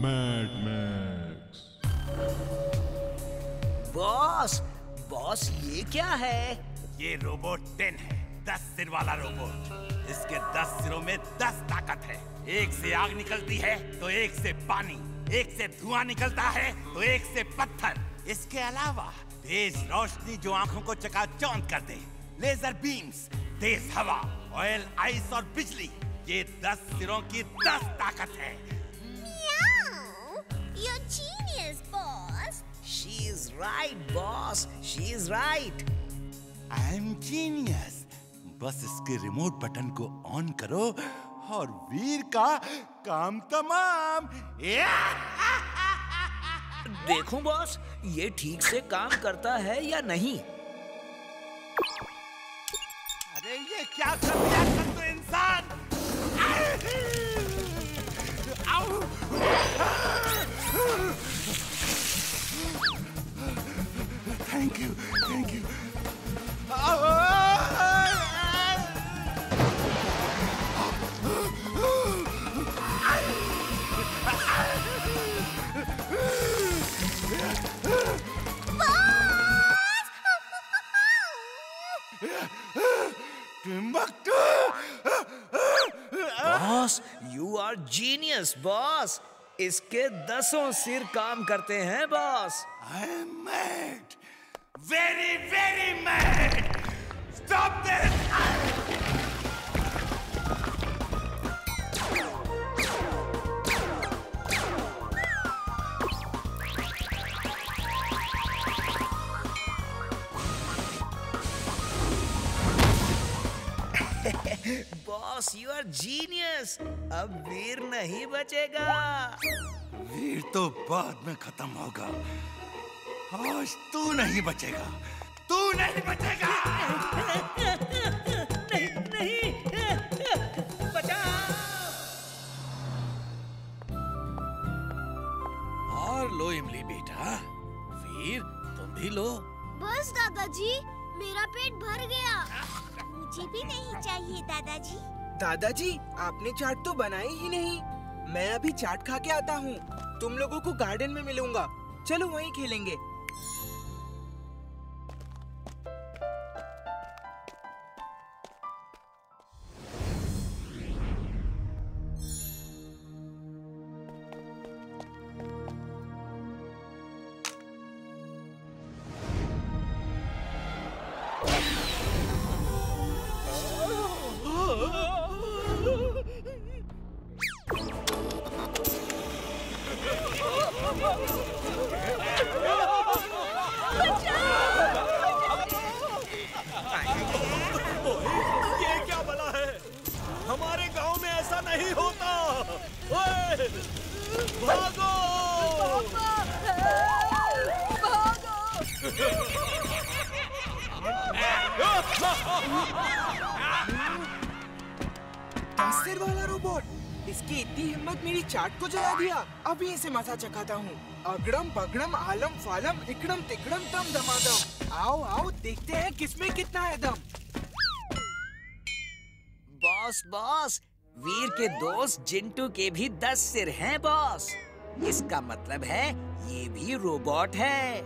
Mad max. Boss, boss ये क्या है? ये रोबोट 10 है, 10 सिर वाला रोबोट। इसके 10 सिरों में 10 ताकत है। एक से आग निकलती है तो एक से पानी, एक से धुआं निकलता है तो एक से पत्थर। इसके अलावा तेज रोशनी जो आंखों को चकाचौंध कर दे, लेजर बीम्स, तेज हवा, ऑयल, आइस और बिजली, ये 10 सिरों की 10 ताकत है। You're genius, boss. She is right, boss. She is right. I am genius. बस इसके रिमोट बटन को ऑन करो और वीर का काम तमाम। देखूं बॉस, ये ठीक से काम करता है या नहीं? अरे ये क्या कर दिया तो इंसान! Thank you, thank you. Boss, you are genius, boss. इसके 10 सिर काम करते हैं boss. I am mad, very very mad. Stop this! Boss, you are genius। अब वीर नहीं बचेगा। वीर तो बाद में खत्म होगा। आज तू नहीं बचेगा, तू नहीं बचेगा। नहीं, बचाओ। और लो इमली बेटा, वीर तुम भी लो। बस दादाजी, मेरा पेट भर गया। मुझे भी नहीं चाहिए दादाजी। दादाजी, आपने चाट तो बनाई ही नहीं। मैं अभी चाट खा के आता हूँ। तुम लोगों को गार्डन में मिलूंगा। चलो वहीं खेलेंगे। ये क्या भला है? हमारे गांव में ऐसा नहीं होता। ओए, भागो! सिर वाला रोबोट, इसकी इतनी हिम्मत मेरी चाट को जला दिया। अभी इसे मजा चखाता हूँ। अगड़म बगड़म आलम फालम इकड़म तिकड़म दम दमादम। आओ आओ, देखते हैं किसमें कितना है दम। बॉस, बॉस, वीर के दोस्त जिंटू के भी 10 सिर हैं बॉस। इसका मतलब है ये भी रोबोट है।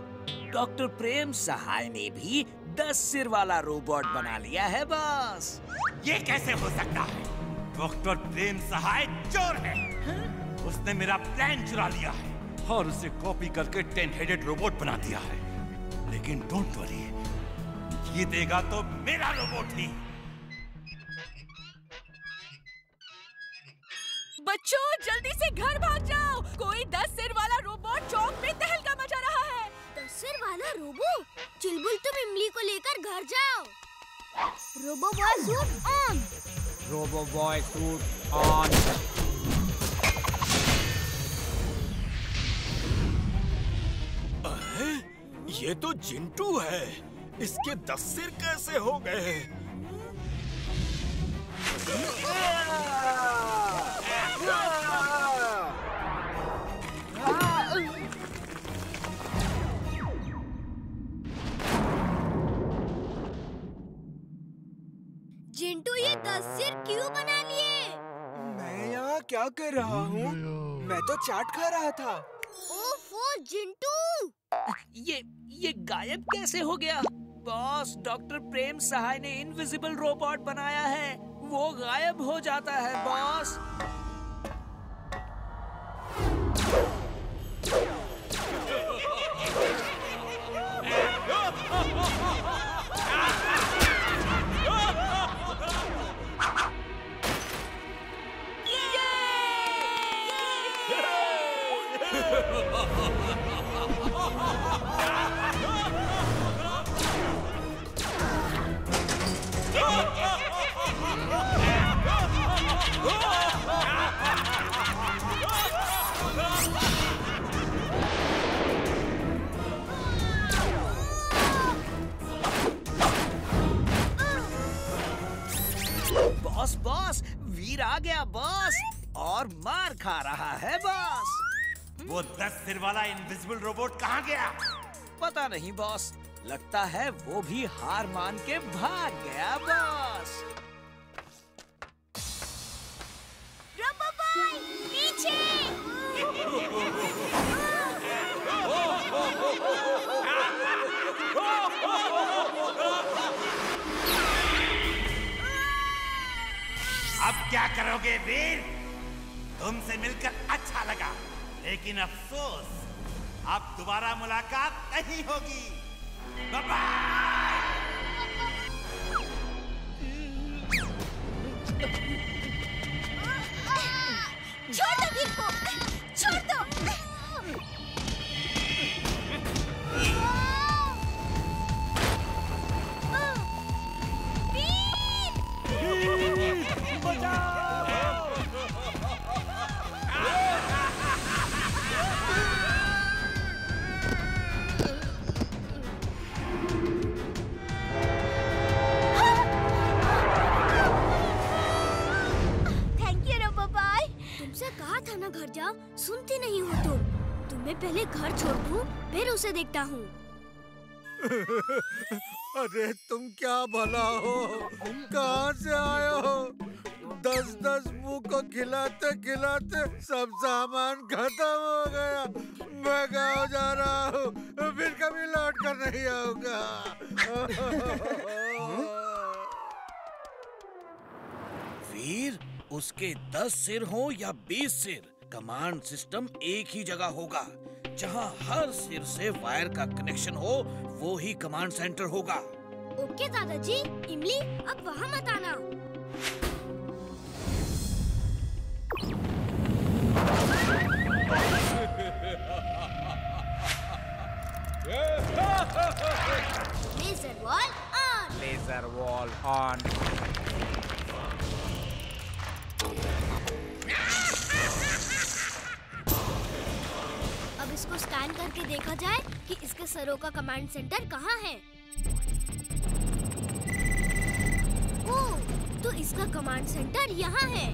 डॉक्टर प्रेम सहाय ने भी 10 सिर वाला रोबोट बना लिया है बॉस। ये कैसे हो सकता है? डॉक्टर प्रेम सहाय चोर है। उसने मेरा प्लान चुरा लिया है और उसे कॉपी करके 10 हेडेड रोबोट बना दिया है। लेकिन डोंट वरी, जीतेगा तो मेरा रोबोट ही। बच्चों, जल्दी से घर भाग जाओ। कोई 10 सिर वाला रोबोट चौक में तहलका मचा रहा है। 10 सिर वाला रोबो? चुलबुल, तुम इमली को लेकर घर जाओ। Robo boy suit on. Robo boy suit on. ये तो जिंटू है। इसके 10 सिर कैसे हो गए? जिंटू, ये 10 सिर क्यों बना लिए? मैं यहाँ क्या कर रहा हूँ? मैं तो चाट खा रहा था। ओफो जिंटू! ये गायब कैसे हो गया? बॉस, डॉक्टर प्रेम सहाय ने इनविजिबल रोबोट बनाया है। वो गायब हो जाता है बॉस। बॉस, वीर आ गया बॉस, और मार खा रहा है बॉस। वो 10 सिर वाला इनविजिबल रोबोट कहाँ गया? पता नहीं बॉस, लगता है वो भी हार मान के भाग गया बॉस। रोबोबॉय, पीछे! अब क्या करोगे वीर? तुमसे मिलकर अच्छा लगा, लेकिन अफसोस अब दोबारा मुलाकात नहीं होगी। Bye bye. छोड़ दो वीर को! छोड़ दो! घर जा, सुनती नहीं हो तुम। तुम्हें पहले घर छोड़ दूं, फिर उसे देखता हूँ। अरे तुम क्या भला हो, कहाँ से आए हो? 10-10 मुंह को खिलाते खिलाते सब सामान खत्म हो गया। मैं गाँव जा रहा हूँ, फिर कभी लौट कर नहीं आऊंगा। वीर, उसके 10 सिर हो या 20 सिर, कमांड सिस्टम एक ही जगह होगा। जहाँ हर सिर से वायर का कनेक्शन हो, वो ही कमांड सेंटर होगा। ओके दादाजी, इमली अब वहाँ मत आना। Laser wall on. Laser wall on. अब इसको स्कैन करके देखा जाए कि इसके सरों का कमांड सेंटर कहाँ है। ओह, तो इसका कमांड सेंटर यहाँ है।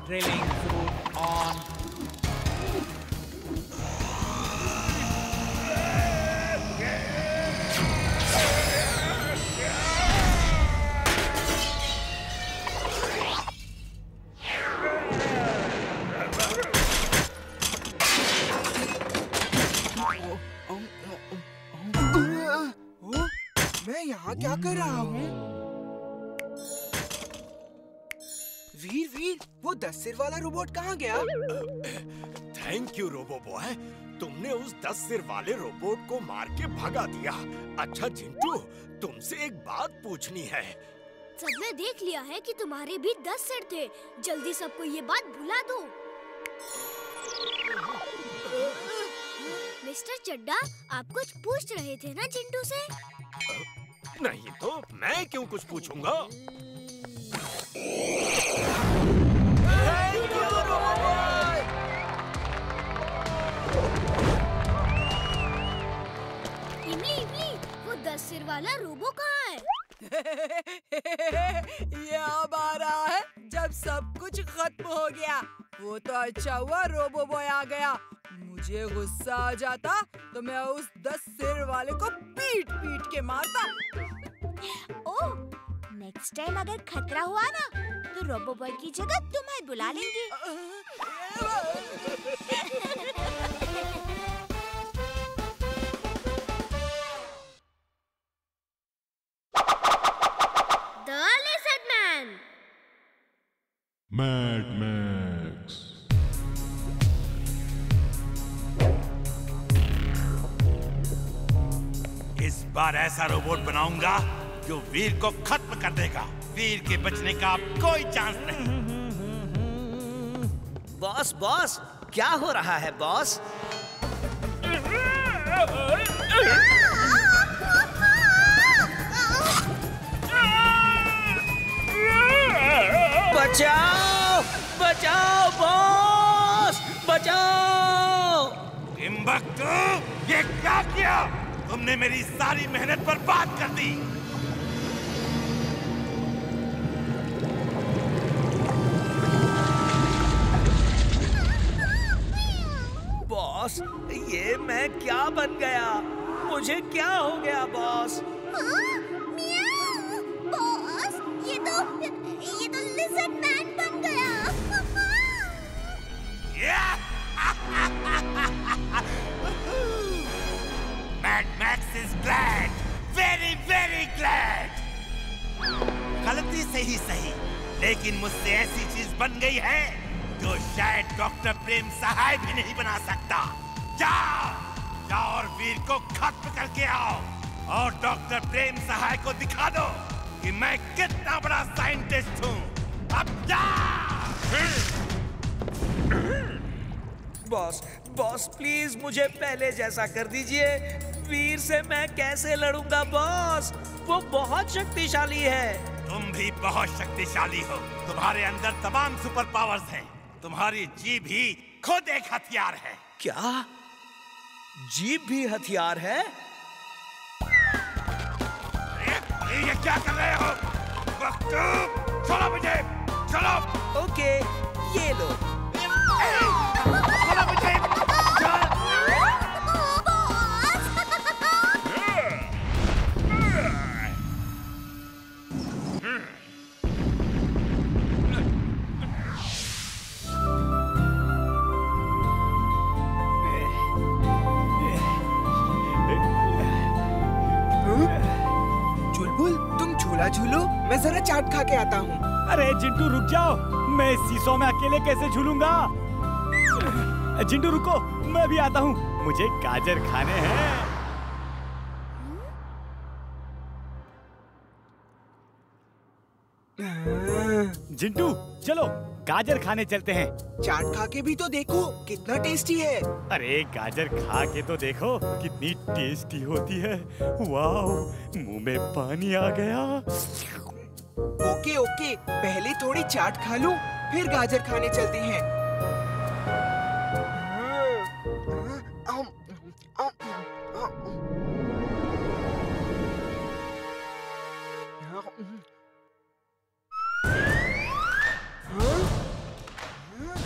Drilling suit on. मैं यहाँ क्या कर रहा हूँ? वीर, वो 10 सिर वाला रोबोट कहाँ गया? थैंक यू रोबो बॉय, तुमने उस 10 सिर वाले रोबोट को मार के भगा दिया। अच्छा चिंटू, तुमसे एक बात पूछनी है। सबने देख लिया है कि तुम्हारे भी 10 सिर थे। जल्दी सबको ये बात भुला दो। मिस्टर चड्डा, आप कुछ पूछ रहे थे ना चिंटू से? नहीं तो मैं क्यों कुछ पूछूंगा? इमली, वो 10 सिर वाला रोबो कहाँ है? ये अब आ रहा है जब सब कुछ खत्म हो गया। वो तो अच्छा हुआ रोबो बॉय आ गया। मुझे गुस्सा आ जाता तो मैं उस 10 सिर वाले को पीट पीट के मारता। ओह, नेक्स्ट टाइम अगर खतरा हुआ ना तो रोबो बॉय की जगह तुम्हें बुला लेंगे। The Lizard Man. Mad Max. इस बार ऐसा रोबोट बनाऊंगा जो वीर को खत्म कर देगा। वीर के बचने का अब कोई चांस नहीं। बॉस बॉस, क्या हो रहा है बॉस? बचाओ बचाओ बॉस, बचाओ! टिम्बक्टू, ये क्या किया? तुमने मेरी सारी मेहनत बर्बाद कर दी। बॉस, ये मैं क्या बन गया? मुझे क्या हो गया बॉस? बॉस, ये तो लिज़र्ड मैन बन गया। Mad Max is glad, very very glad. गलती से ही सही, लेकिन मुझसे ऐसी चीज बन गई है जो शायद डॉक्टर प्रेम सहाय भी नहीं बना सकता। जाओ, जाओ और वीर को खत्म करके आओ और डॉक्टर प्रेम सहाय को दिखा दो कि मैं कितना बड़ा साइंटिस्ट हूँ। अब जाओ। बॉस बॉस, प्लीज मुझे पहले जैसा कर दीजिए। वीर से मैं कैसे लड़ूंगा बॉस? वो बहुत शक्तिशाली है। तुम भी बहुत शक्तिशाली हो। तुम्हारे अंदर तमाम सुपर पावर्स हैं। तुम्हारी जीभ ही खुद एक हथियार है। क्या? जीभ भी हथियार है? ये क्या कर रहे हो? चलो मुझे, चलो। ओके, ये लो। चलो मुझे, चुलबुल, तुम झूला झूलो, मैं जरा चाट खा के आता हूँ। अरे चिंटू रुक जाओ, मैं इस सीसो में अकेले कैसे झूलूंगा? चिंटू रुको, मैं भी आता हूँ, मुझे गाजर खाने हैं। चिंटू चलो गाजर खाने चलते हैं। चाट खा के भी तो देखो कितना टेस्टी है। अरे गाजर खा के तो देखो कितनी टेस्टी होती है। वाह, मुंह में पानी आ गया। ओके ओके, पहले थोड़ी चाट खा लूं, फिर गाजर खाने चलते हैं।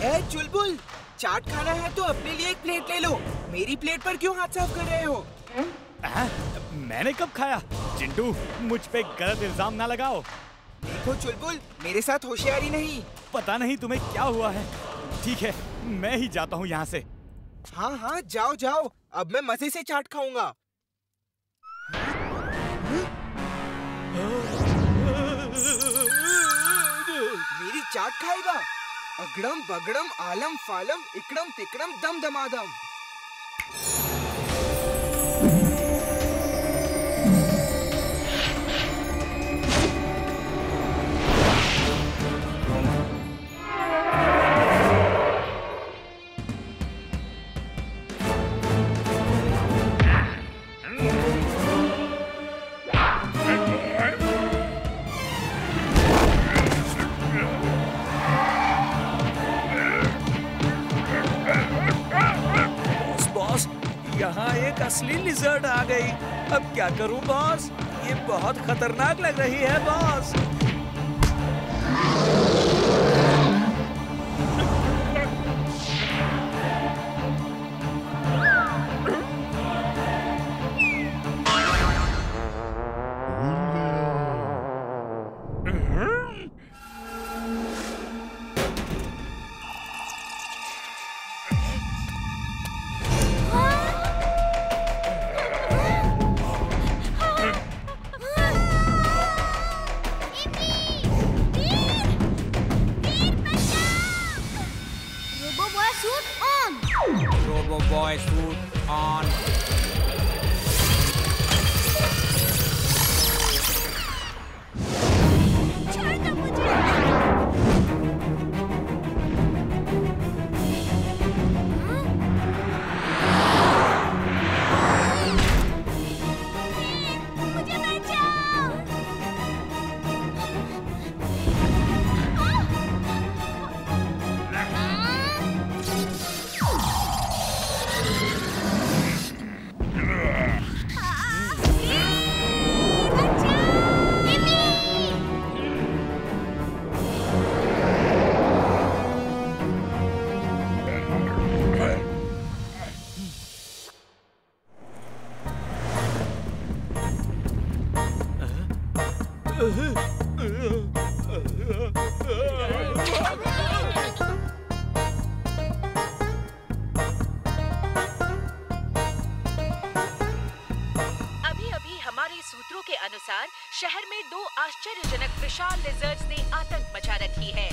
ए चुलबुल, चाट खाना है तो अपने लिए एक प्लेट ले लो। मेरी प्लेट पर क्यों हाथ साफ कर रहे हो? मैंने कब खाया? चिंटू, मुझ पे गलत इल्जाम ना लगाओ। देखो चुलबुल, मेरे साथ होशियारी नहीं। पता नहीं तुम्हें क्या हुआ है। ठीक है, मैं ही जाता हूँ यहाँ से। हाँ हाँ, जाओ जाओ, अब मैं मजे से चाट खाऊंगा। मेरी चाट खाएगा? अगड़म बगड़म आलम फालम इकड़म तिकड़म दम दमादम। यहाँ एक असली लिजर्ड आ गई। अब क्या करूं बॉस? ये बहुत खतरनाक लग रही है बॉस। Robo-Boy suit on. छोड़ दो मुझे। मुझे बचाओ। सूत्रों के अनुसार शहर में दो आश्चर्यजनक विशाल लिजर्ड्स ने आतंक मचा रखी है।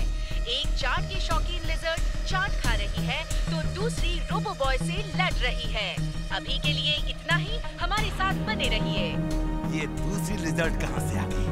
एक चाट की शौकीन लिजर्ड चाट खा रही है तो दूसरी रोबो-बॉय से लड़ रही है। अभी के लिए इतना ही, हमारे साथ बने रहिए। ये दूसरी लिजर्ड कहाँ से आ गई?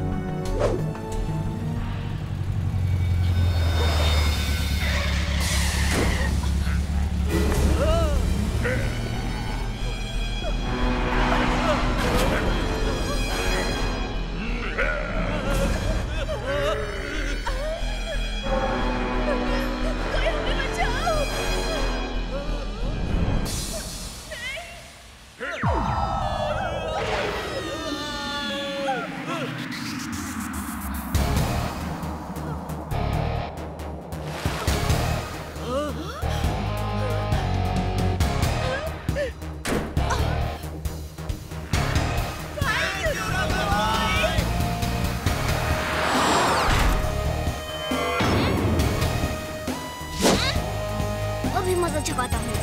अभी मजा चुकाता हूँ।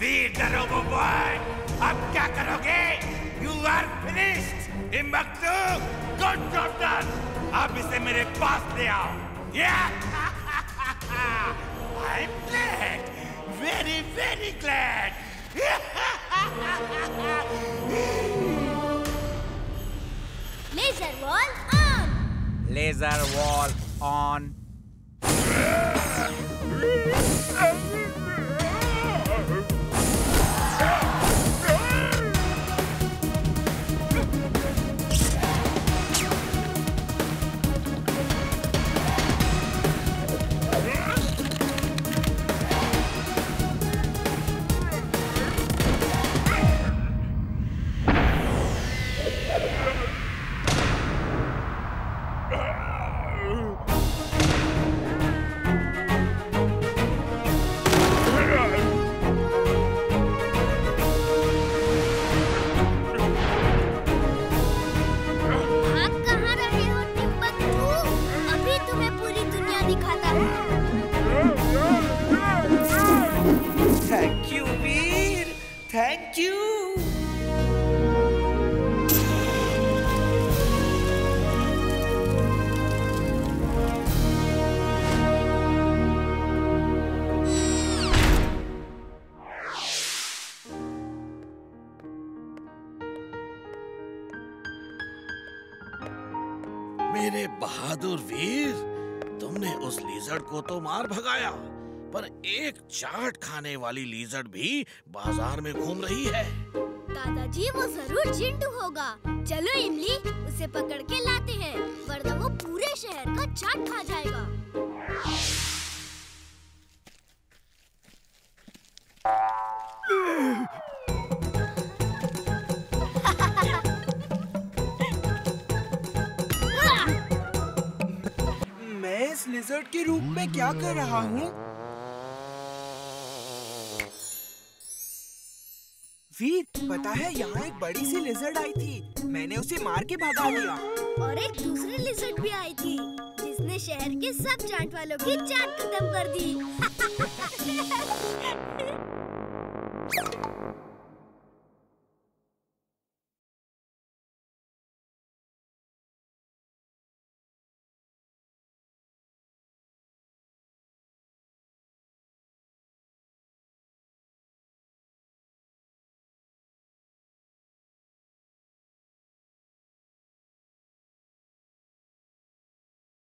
Feed the Robo-Boy! अब क्या करोगे? You are finished! Timbuktu! Good job done! अब इसे मेरे पास ले आओ! Yeah! I'm glad! Very, very glad! Laser wall on! Laser wall on. मेरे बहादुर वीर, तुमने उस लीजर्ड को तो मार भगाया, पर एक चाट खाने वाली लीजर्ड भी बाजार में घूम रही है। दादाजी वो जरूर चिंटू होगा। चलो इमली, उसे पकड़ के लाते हैं, वरना वो पूरे शहर का चाट खा जाएगा। मैं इस लिजर्ड के रूप में क्या कर रहा हूँ? वीर, पता है यहाँ एक बड़ी सी लिजर्ड आई थी। मैंने उसे मार के भगा दिया। और एक दूसरी लिजर्ड भी आई थी, जिसने शहर के सब चाट वालों की चाट खत्म कर दी।